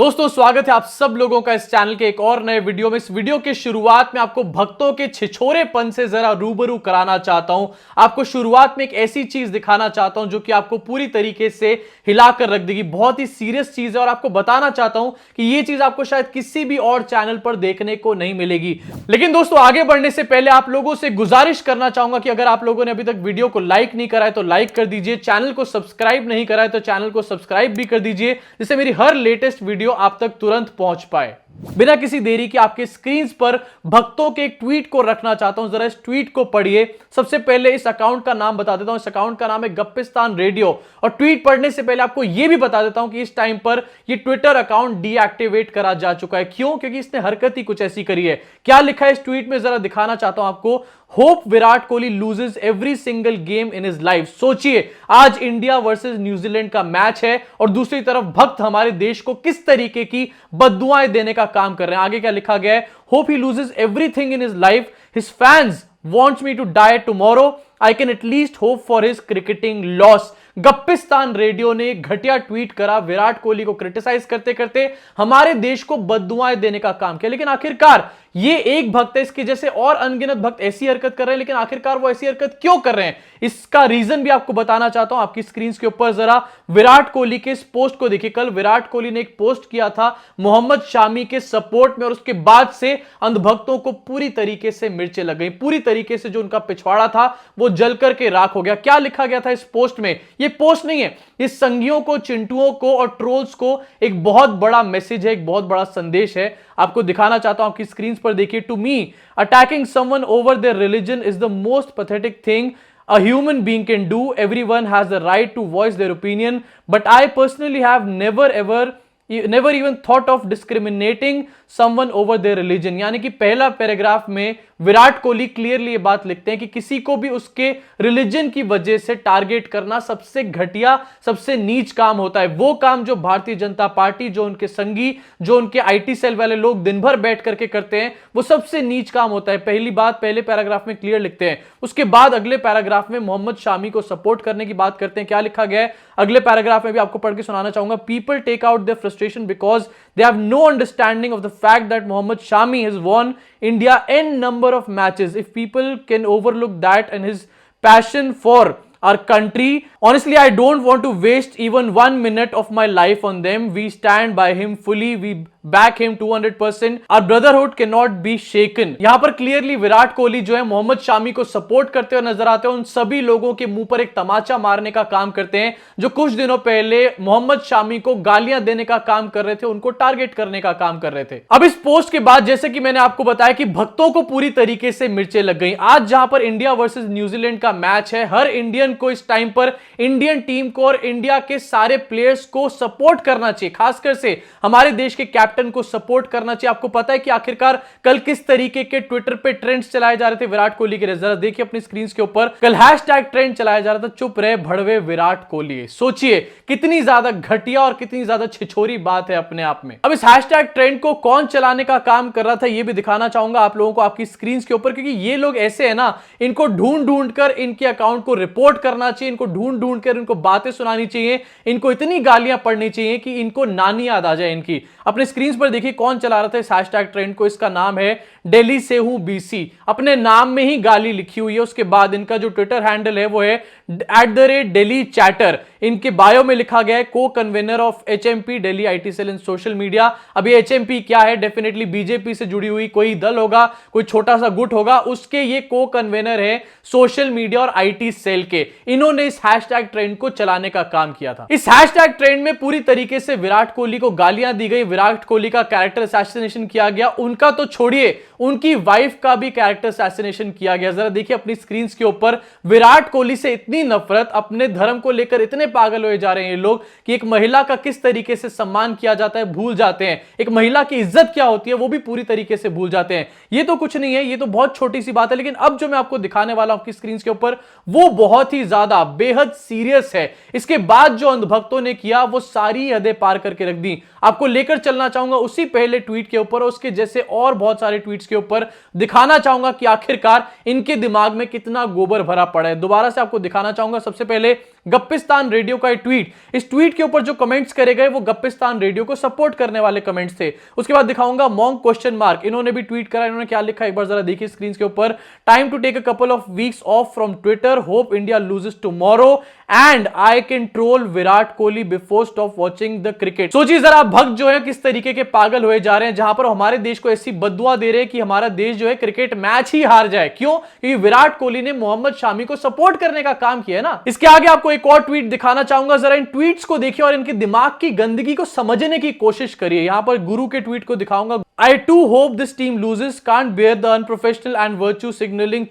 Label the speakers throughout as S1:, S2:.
S1: दोस्तों स्वागत है आप सब लोगों का इस चैनल के एक और नए वीडियो में। इस वीडियो के शुरुआत में आपको भक्तों के छिछोरेपन से जरा रूबरू कराना चाहता हूं। आपको शुरुआत में एक ऐसी चीज दिखाना चाहता हूं जो कि आपको पूरी तरीके से हिलाकर रख देगी। बहुत ही सीरियस चीज है और आपको बताना चाहता हूं कि यह चीज आपको शायद किसी भी और चैनल पर देखने को नहीं मिलेगी। लेकिन दोस्तों आगे बढ़ने से पहले आप लोगों से गुजारिश करना चाहूंगा कि अगर आप लोगों ने अभी तक वीडियो को लाइक नहीं करा है तो लाइक कर दीजिए, चैनल को सब्सक्राइब नहीं करा है तो चैनल को सब्सक्राइब भी कर दीजिए, जिससे मेरी हर लेटेस्ट वीडियो आप तक तुरंत पहुंच पाए। बिना किसी देरी के आपके स्क्रीन पर भक्तों के एक ट्वीट को रखना चाहता हूं, जरा इस ट्वीट को पढ़िए। सबसे पहले इस अकाउंट का नाम बता देता हूं। इस अकाउंट का नाम है गप्पिस्तान रेडियो। और ट्वीट पढ़ने से पहले आपको यह भी बता देता हूं कि इस टाइम पर यह ट्विटर अकाउंट डीएक्टिवेट करा जा चुका है। क्यों? क्योंकि इसने हरकत ही कुछ ऐसी करी है। क्या लिखा है इस ट्वीट में जरा दिखाना चाहता हूं आपको। Hope Virat Kohli loses every single game in his life. सोचिए, आज इंडिया वर्सेस न्यूजीलैंड का मैच है और दूसरी तरफ भक्त हमारे देश को किस तरीके की बद्दुआएं देने का काम कर रहे हैं। आगे क्या लिखा गया है? Hope he loses everything in his life, his fans wants me to die tomorrow, I can at least hope for his cricketing loss। Gappistan radio ने घटिया ट्वीट करा, विराट कोहली को क्रिटिसाइज करते करते हमारे देश को बद्दुआएं देने का काम किया। लेकिन आखिरकार ये एक भक्त है, इसके जैसे और अनगिनत भक्त ऐसी हरकत कर रहे हैं, लेकिन आखिरकार वो ऐसी हरकत क्यों कर रहे हैं इसका रीजन भी आपको बताना चाहता हूं। आपकी स्क्रीन के ऊपर जरा विराट कोहली के इस पोस्ट को देखिए। कल विराट कोहली ने एक पोस्ट किया था मोहम्मद शामी के सपोर्ट में और उसके बाद से अंधभक्तों को पूरी तरीके से मिर्चें लग गई। पूरी तरीके से जो उनका पिछवाड़ा था वो जल करके राख हो गया। क्या लिखा गया था इस पोस्ट में? ये पोस्ट नहीं है, इस संगियों को, चिंटुओं को और ट्रोल्स को एक बहुत बड़ा मैसेज है, एक बहुत बड़ा संदेश है। आपको दिखाना चाहता हूं, आपकी स्क्रीन पर देखिए। To me attacking someone over there religion is the most pathetic thing a human being can do. Everyone has the right to voice their opinion, but I personally have never even thought of discriminating someone over their religion। यानी कि पहला paragraph में Virat Kohli clearly ये बात लिखते हैं कि किसी को भी उसके रिलीजन की वजह से टारगेट करना सबसे घटिया, सबसे नीच काम होता है। वो काम जो भारतीय जनता पार्टी, जो उनके संगी, जो उनके आईटी सेल वाले लोग दिन भर बैठ करके करते हैं, वो सबसे नीच काम होता है। पहली बात पहले पैराग्राफ में क्लियर लिखते हैं। उसके बाद अगले पैराग्राफ में मोहम्मद शामी को सपोर्ट करने की बात करते हैं। क्या लिखा गया है अगले पैराग्राफ में भी आपको पढ़ के सुनाना चाहूंगा। People take out their frustration because they have no understanding of the fact that Mohammad Shami has won India n number of matches. If people can overlook that and his passion for our country, honestly I don't want to waste even 1 minute of my life on them. We stand by him fully, we back him 200%. Our brotherhood cannot be shaken। यहां पर clearly Virat Kohli जो है मोहम्मद शामी को support करते हुए नजर आते हैं। उन सभी लोगों के मुंह पर एक तमाचा मारने का काम करते हैं जो कुछ दिनों पहले मोहम्मद शामी को गालियां देने का काम कर रहे थे, उनको टारगेट करने का काम कर रहे थे। अब इस पोस्ट के बाद जैसे कि मैंने आपको बताया कि भक्तों को पूरी तरीके से मिर्चें लग गई। आज जहां पर इंडिया वर्सेस न्यूजीलैंड का मैच है, हर इंडियन को इस टाइम पर इंडियन टीम को और इंडिया के सारे प्लेयर्स को सपोर्ट करना चाहिए। खासकर से हमारे देश के कैप्टन को सपोर्ट करना चाहिए। आपको पता है कि आखिरकार कल किस तरीके के ट्विटर पे ट्रेंड्स चलाए जा रहे थे विराट कोहली के। जरा देखिए अपनी स्क्रीन के ऊपर, कल हैशटैग ट्रेंड चलाया जा रहा था, चुप रहे भड़वे विराट कोहली। सोचिए कितनी ज्यादा घटिया और कितनी ज्यादा छिछोरी बात है अपने आप में। अब इस हैशटैग ट्रेंड को कौन चलाने का काम कर रहा था यह भी दिखाना चाहूंगा आप लोगों को आपकी स्क्रीन के ऊपर, क्योंकि ये लोग ऐसे है ना, इनको ढूंढ ढूंढ कर इनके अकाउंट को रिपोर्ट करना चाहिए, इनको ढूंढ ढूंढ कर इनको बातें सुनानी चाहिए, इनको इतनी गालियां पड़नी चाहिए कि इनको नानी याद आ जाए इनकी। अपने स्क्रीन पर देखिए कौन चला रहा था इस हैशटैग ट्रेंड को। इसका नाम है दिल्ली से हूं बीसी। अपने नाम में ही गाली लिखी हुई है। उसके बाद इनका जो ट्विटर हैंडल है वो है @delhi-chatter। इनके बायो में लिखा गया है को convener of HMP Delhi IT cell in social media. अब ये एचएमपी क्या है? डेफिनेटली बीजेपी से जुड़ी हुई कोई दल होगा, कोई छोटा सा गुट होगा, उसके ये को कन्वीनर है सोशल मीडिया और आईटी सेल के। इन्होंने इस हैशटैग ट्रेंड को चलाने का काम किया था। इस हैशटैग ट्रेंड में पूरी तरीके से विराट कोहली को गालियां दी गई, विराट कोहली का कैरेक्टर असैसिनेशन किया गया। उनका तो छोड़िए, उनकी वाइफ का भी कैरेक्टर असैसिनेशन किया गया। जरा देखिए अपनी स्क्रीन के ऊपर, विराट कोहली से इतनी नफरत, अपने धर्म को लेकर इतने पागल हो जा रहे हैं ये लोग कि एक महिला का किस तरीके से सम्मान किया जाता है भूल जाते हैं। एक महिला की इज्जत क्या होती है वो भी पूरी तरीके से भूल जाते हैं। ये तो कुछ नहीं है, ये तो बहुत छोटी सी बात है, लेकिन अब जो मैं आपको दिखाने वाला हूं आपकी स्क्रीन के ऊपर वो बहुत ही ज्यादा बेहद सीरियस है। इसके बाद जो अंधभक्तों ने किया वो सारी हदें पार करके रख दी। आपको लेकर चलना चाहूंगा उसी पहले ट्वीट के ऊपर, उसके जैसे और बहुत सारे ट्वीट्स के ऊपर दिखाना चाहूंगा कि आखिरकार इनके दिमाग में कितना गोबर भरा पड़ा है। दोबारा से आपको दिखाना चाहूंगा। सबसे पहले गप्पिस्तान रेडियो का ट्वीट। इस ट्वीट के ऊपर जो कमेंट्स करे गए वो गप्पिस्तान रेडियो को सपोर्ट करने वाले कमेंट्स थे। उसके बाद दिखाऊंगा मॉन्क क्वेश्चन मार्क, इन्होंने भी ट्वीट करा। इन्होंने क्या लिखा एक बार जरा देखिए स्क्रीन के ऊपर। Time to take a couple of weeks off from Twitter, hope India loses tomorrow and I can troll Virat Kohli before stop watching the cricket. सोचिए जरा भक्त जो है किस तरीके के पागल हुए जा रहे हैं, जहां पर हमारे देश को ऐसी बद्दुआ दे रहे हैं कि हमारा देश जो है क्रिकेट मैच ही हार जाए। क्यों? क्योंकि विराट कोहली ने मोहम्मद शामी को सपोर्ट करने का काम किया है ना। इसके आगे आपको एक और ट्वीट दिखाना चाहूंगा, जरा इन ट्वीट्स को देखिए और इनके दिमाग की गंदगी को समझने की कोशिश करिए। यहां पर गुरु के ट्वीट को दिखाऊंगा। I too hope this team loses, can't bear the unprofessional and virtue signalling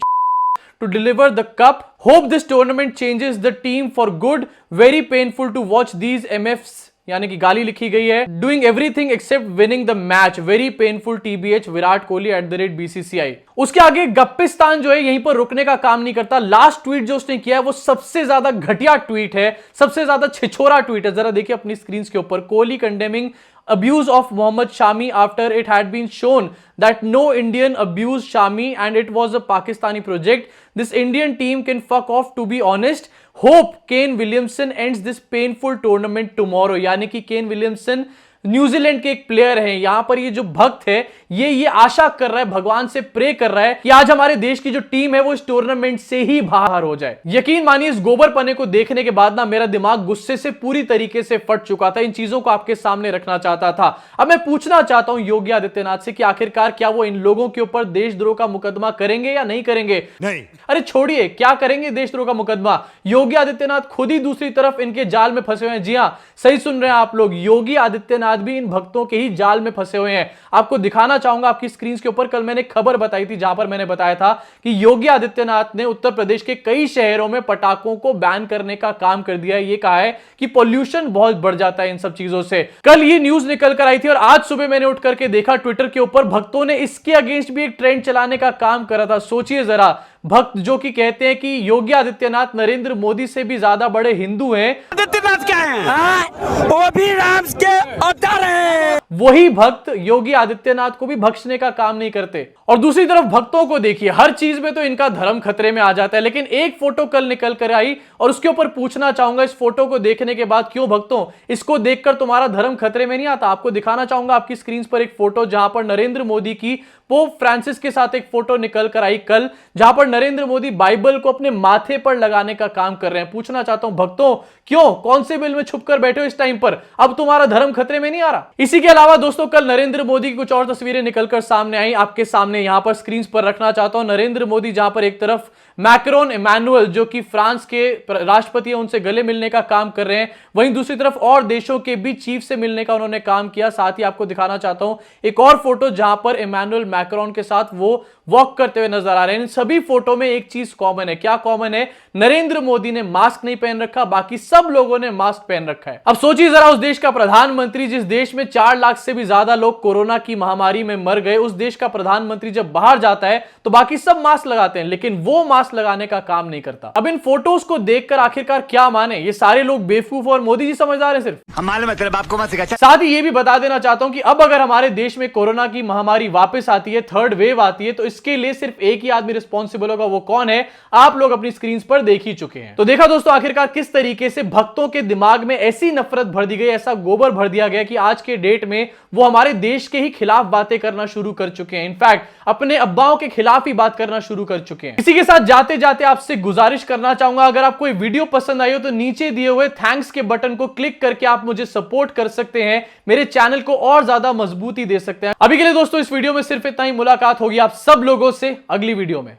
S1: to deliver the cup. Hope this tournament changes the team for good. Very painful to watch these MFs, यानी कि गाली लिखी गई है, doing everything except winning the match. Very painful TBH Virat Kohli @BCCI। उसके आगे गप्पिस्तान जो है यहीं पर रुकने का काम नहीं करता। लास्ट ट्वीट जो उसने किया है वो सबसे ज्यादा घटिया ट्वीट है, सबसे ज्यादा छिछोरा ट्वीट है। जरा देखिए अपनी स्क्रीन के ऊपर। Kohli condemning abuse of Mohammad Shami after it had been shown that no Indian abused Shami and it was a Pakistani project. This Indian team can fuck off, to be honest. Hope Kane Williamson ends this painful tournament tomorrow. यानी कि Kane Williamson New Zealand के एक player हैं। यहां पर ये जो भक्त है ये आशा कर रहा है, भगवान से प्रे कर रहा है कि आज हमारे देश की जो टीम है वो इस टूर्नामेंट से ही बाहर हो जाए। यकीन मानिए इस गोबर पने को देखने के बाद ना मेरा दिमाग गुस्से से पूरी तरीके से फट चुका था। इन चीजों को आपके सामने रखना चाहता था। अब मैं पूछना चाहता हूं योगी आदित्यनाथ से कि आखिरकार क्या वो इन लोगों के ऊपर देशद्रोह का मुकदमा करेंगे या नहीं करेंगे? नहीं। अरे छोड़िए, क्या करेंगे देशद्रोह का मुकदमा? योगी आदित्यनाथ खुद ही दूसरी तरफ इनके जाल में फंसे हुए हैं। जी हां, सही सुन रहे हैं आप लोग, योगी आदित्यनाथ भी इन भक्तों के ही जाल में फंसे हुए हैं। आपको दिखाना चाहूंगा आपकी स्क्रीन के ऊपर। कल मैंने खबर बताई थी जहां पर मैंने बताया था कि योगी आदित्यनाथ ने उत्तर प्रदेश के कई शहरों में पटाखों को बैन करने का काम कर दिया है। ये कहा है कि पॉल्यूशन बहुत बढ़ जाता है इन सब चीजों से। कल ये न्यूज निकल कर आई थी और आज सुबह मैंने उठ करके देखा ट्विटर के ऊपर भक्तों ने इसके अगेंस्ट भी एक ट्रेंड चलाने का काम करा था। सोचिए जरा, भक्त जो कि कहते हैं कि योगी आदित्यनाथ नरेंद्र मोदी से भी ज्यादा बड़े हिंदू हैं।
S2: आदित्यनाथ क्या है? वो भी राम के अवतार हैं।
S1: वही भक्त योगी आदित्यनाथ को भी बख्शने का काम नहीं करते। और दूसरी तरफ भक्तों को देखिए, हर चीज में तो इनका धर्म खतरे में आ जाता है। लेकिन एक फोटो कल निकल कर आई और उसके ऊपर पूछना चाहूंगा, इस फोटो को देखने के बाद क्यों भक्तों इसको देखकर तुम्हारा धर्म खतरे में नहीं आता? आपको दिखाना चाहूंगा आपकी स्क्रीन पर एक फोटो जहां पर नरेंद्र मोदी की पोप फ्रांसिस के साथ एक फोटो निकल कर आई कल, जहां पर नरेंद्र मोदी बाइबल को अपने माथे पर लगाने का काम कर रहे हैं। पूछना चाहता हूं भक्तों, क्यों, कौन से बिल में छुपकर बैठे हो इस टाइम पर? अब तुम्हारा धर्म खतरे में नहीं आ रहा? इसी के अलावा दोस्तों कल नरेंद्र मोदी की कुछ और तस्वीरें निकलकर सामने आई, आपके सामने यहां पर स्क्रीन पर रखना चाहता हूं। नरेंद्र मोदी जहां पर एक तरफ मैक्रोन इमैनुअल जो कि फ्रांस के राष्ट्रपति हैं उनसे गले मिलने का काम कर रहे हैं, वहीं दूसरी तरफ और देशों के भी चीफ से मिलने का उन्होंने काम किया। साथ ही आपको दिखाना चाहता हूं एक और फोटो जहां पर इमैनुअल मैक्रोन के साथ वो वॉक करते हुए नजर आ रहे हैं। इन सभी फोटो में एक चीज कॉमन है। क्या कॉमन है? नरेंद्र मोदी ने मास्क नहीं पहन रखा, बाकी सब लोगों ने मास्क पहन रखा है। अब सोचिए जरा, उस देश का प्रधानमंत्री, जिस देश में 4 लाख से भी ज्यादा लोग कोरोना की महामारी में मर गए, उस देश का प्रधानमंत्री जब बाहर जाता है तो बाकी सब मास्क लगाते हैं, लेकिन वो मास्क लगाने का काम नहीं करता। अब इन फोटोज को देखकर आखिरकार क्या माने? ये सारे लोग बेवकूफ और मोदी जी समझदार हैं सिर्फ?
S2: हमारे मतलब आपको मत सिखा।
S1: साथ ही ये भी बता देना चाहता हूं कि अब अगर हमारे देश में कोरोना की महामारी वापस आती है, थर्ड वेव आती है, तो इसके लिए सिर्फ एक ही आदमी रिस्पॉन्सिबल होगा। वो कौन है? आप लोग अपनी स्क्रीन पर देख ही चुके हैं। तो देखा दोस्तों आखिरकार किस तरीके से भक्तों के दिमाग में ऐसी नफरत भर दी गई, ऐसा गोबर भर दिया गया कि आज के डेट में वो हमारे देश के ही खिलाफ बातें करना शुरू कर चुके हैं। इनफैक्ट अपने अब्बाओं के खिलाफ ही बात करना शुरू कर चुके हैं। इसी के साथ जाते जाते आपसे गुजारिश करना चाहूंगा, अगर आपको ये वीडियो पसंद आई हो तो नीचे दिए हुए थैंक्स के बटन को क्लिक करके आप मुझे सपोर्ट कर सकते हैं, मेरे चैनल को और ज्यादा मजबूती दे सकते हैं। अभी के लिए दोस्तों इस वीडियो में सिर्फ इतना ही। मुलाकात होगी आप सब लोगों से अगली वीडियो में।